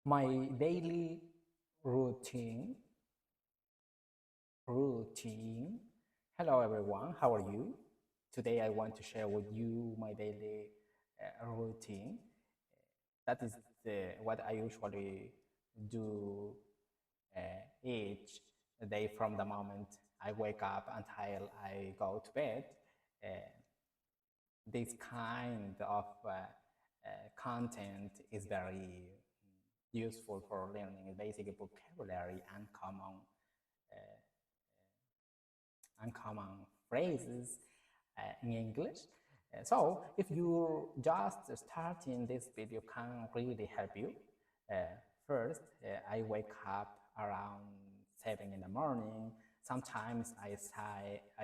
My daily routine. Hello everyone, how are you? Today I want to share with you my daily routine. That is what I usually do each day from the moment I wake up until I go to bed. Uh, this kind of content is very useful for learning basic vocabulary and uncommon phrases in English. So if you're just starting, this video can really help you. First, I wake up around 7 in the morning. Sometimes I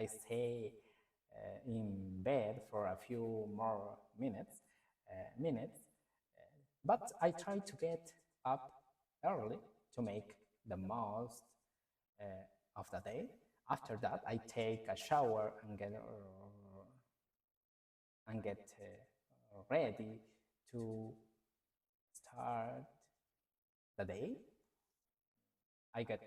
stay in bed for a few more minutes, but I try to get up early to make the most of the day. After that, I take a shower and get ready to start the day. I get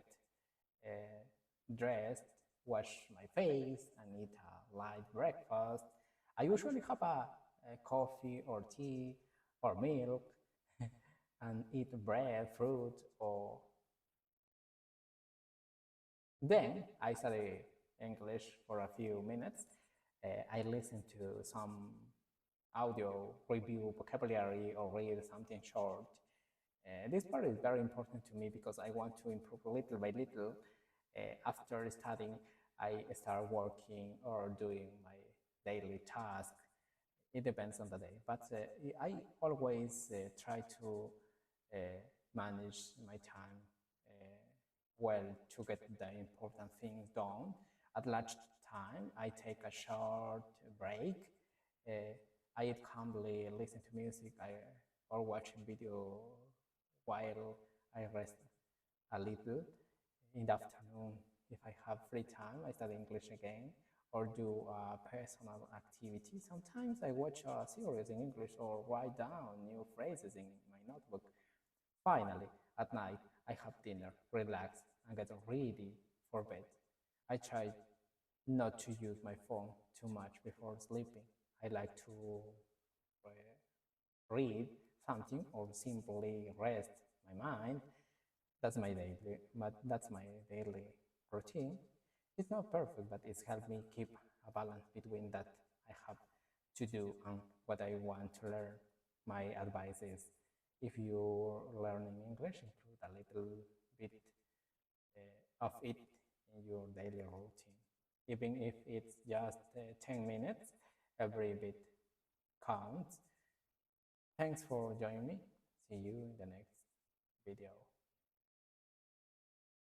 dressed, wash my face, and eat a light breakfast. I usually have a coffee or tea or milk and eat bread, fruit, or then I study English for a few minutes. I listen to some audio, review vocabulary, or read something short. This part is very important to me because I want to improve little by little. After studying, I start working or doing my daily task. It depends on the day, but I always try to uh, manage my time well to get the important things done. At lunch time, I take a short break. I eat calmly, listen to music, or watching video while I rest a little. In the afternoon, if I have free time, I study English again or do a personal activity. Sometimes I watch a series in English or write down new phrases in my notebook. Finally, at night, I have dinner, relax, and get ready for bed. I try not to use my phone too much before sleeping. I like to uh, read something or simply rest my mind. That's my daily routine. It's not perfect, but it's helped me keep a balance between that I have to do and what I want to learn. My advice is, if you're learning English, include a little bit of it in your daily routine. Even if it's just 10 minutes, every bit counts. Thanks for joining me. See you in the next video.